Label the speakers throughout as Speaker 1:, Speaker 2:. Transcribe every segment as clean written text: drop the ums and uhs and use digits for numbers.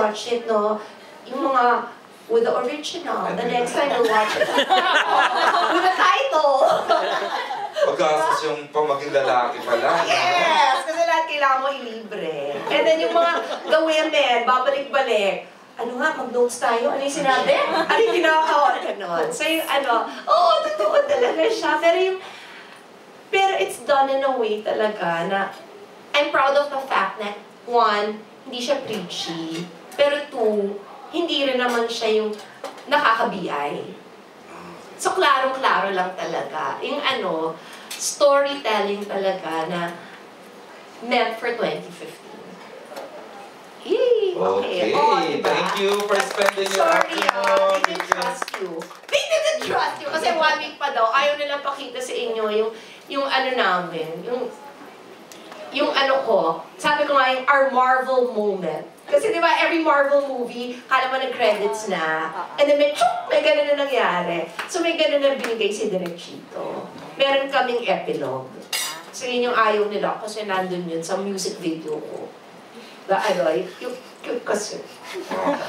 Speaker 1: watch it, no? Yung mga, with the original, the next time we'll watch it. With the title!
Speaker 2: Pagkasos yung pamaging lalaki pala.
Speaker 1: Yes! Kasi lahat kailangan mo ilibre. And then yung mga women, babalik-balik. Ano nga, mag-notes tayo? Ano yung sinabi? Ano yung ginagawa? Ganon. So yung totoo talaga siya. Pero it's done in a way talaga na I'm proud of the fact na, one, hindi siya preachy. Pero two, hindi rin naman siya yung nakaka-BI. So, klarong-klaro lang talaga. Yung storytelling talaga na meant for 2015. Yay!
Speaker 2: Okay,
Speaker 1: diba?
Speaker 2: Thank you for spending your afternoon.
Speaker 1: They didn't trust you. They didn't trust you. Kasi 1 week pa daw, ayaw nilang pakita sa inyo yung namin, yung ko, sabi ko nga yung our Marvel moment. Kasi di ba, every Marvel movie, kala mo nag-credits na, and then may ganun na nangyari. So may ganun na binigay si Direk Chito. Meron kaming epilogue. So yun yung ayaw nila, kasi nandun yun sa music video ko. Yung cute kasi.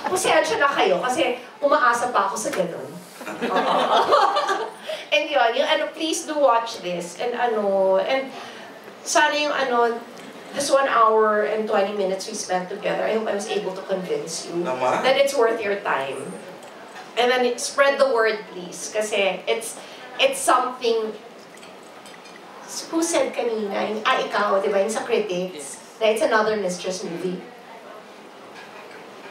Speaker 1: Pasensya na kayo, kasi umaasa pa ako sa ganun. And yun, please do watch this. And sana yung this 1 hour and 20 minutes we spent together, I hope I was able to convince you that it's worth your time. And then spread the word, please. Kasi it's something, who said kanina, ikaw, di ba, yung sa critics, that it's another Mistress movie.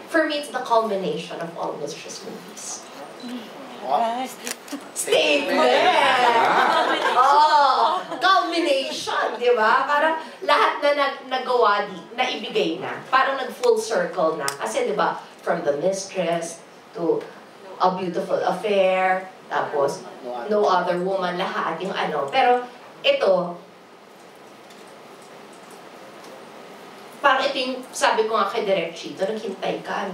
Speaker 1: For me, it's the culmination of all Mistress movies. Statement! Culmination, di ba? Parang lahat na nagawa na ibigay na. Parang nag-full circle na. Kasi di ba, from The Mistress to A Beautiful Affair, tapos No Other Woman, lahat yung Pero ito, parang ito yung sabi ko nga kay Direk Chito, naghintay ka,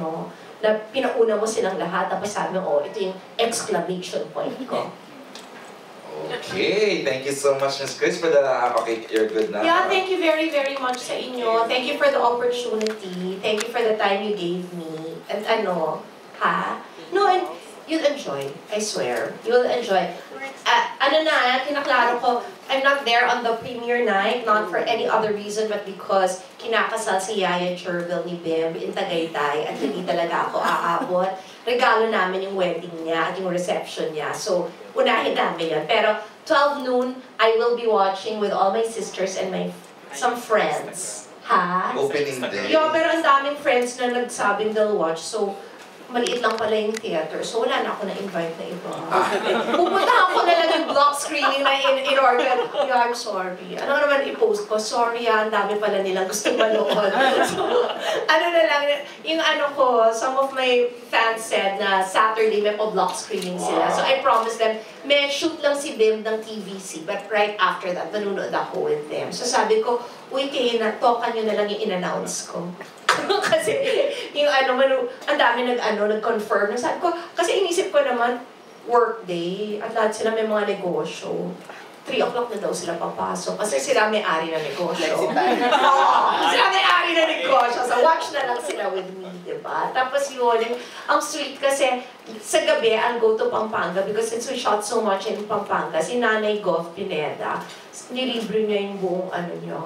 Speaker 1: na pinauna mo silang lahat, tapos sabi mo, ito yung exclamation point ko.
Speaker 2: Okay, thank you so much, Ms. Chris, for the, okay, you're good now.
Speaker 1: Yeah, thank you very, very much sa inyo. Thank you for the opportunity. Thank you for the time you gave me. And No, and you'll enjoy, I swear. You'll enjoy. Kinaklaro ko, I'm not there on the premiere night, not for any other reason, but because kinakasal si Yaya Chervil ni Bim in Tagaytay at hindi talaga ako aabot. Regalo namin yung wedding niya at yung reception niya. So, unahin namin yan. Pero 12 noon, I will be watching with all my sisters and some friends.
Speaker 2: Opening day.
Speaker 1: Pero ang daming friends na nagsabing they'll watch. So, maliit lang pala yung theater, so wala na ako na-invite na iba. Pupunta ako na lang yung block screening na in-order. Yeah, I'm sorry. Ano naman i-post ko? Sorry ang dami pala nilang gusto manood. So, na lang, yung some of my fans said na Saturday may pa-block screening sila. So I promised them, may shoot lang si Bim ng TVC, but right after that, manunood ako with them. So sabi ko, uy, kayo na, tokan nyo na lang yung in-announce ko. Kasi yung ang dami nag-confirm. Sabi ko, kasi inisip ko naman, work day, at lahat sila may mga negosyo. 3 o'clock na daw sila papasok. Kasi sila may-ari na negosyo. Sila may-ari na negosyo. So watch na lang sila with me, diba? Tapos yun, ang sweet kasi sa gabi, I'll go to Pampanga because since we shot so much in Pampanga, si Nanay Goff Pineda, nilibre niya yung buong niya.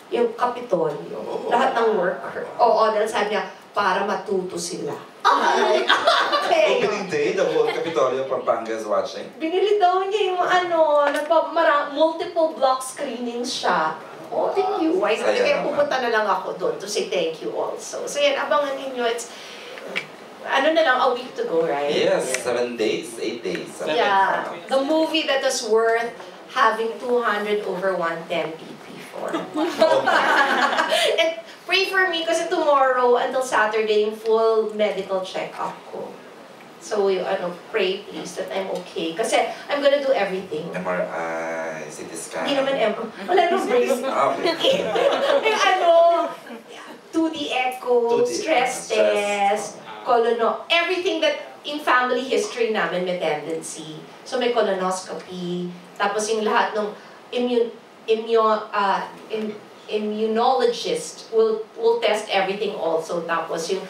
Speaker 1: Yung Kapitolyo, lahat ng worker. Dahil sabi niya, para matuto sila. Okay.
Speaker 2: Opening day, the whole Capitolio Pampanga is watching.
Speaker 1: Binili daw niya yung multiple block screenings siya. Thank you. Kaya pupunta na lang ako doon to say thank you also. So yan, abangan ninyo. It's, na lang, a week to go, right?
Speaker 2: Yes, 7 days, 8 days.
Speaker 1: Yeah. The movie that is worth having 200 over 110 people. And pray for me kasi tomorrow until Saturday yung full medical check-up ko. So, pray please that I'm okay. Kasi I'm gonna do everything.
Speaker 2: MRI, CT scan.
Speaker 1: Hindi naman wala nung brace. Yung 2D echo, stress test, everything that in family history namin may tendency. So may colonoscopy, tapos yung lahat ng immunologist will test everything also. Tapos yung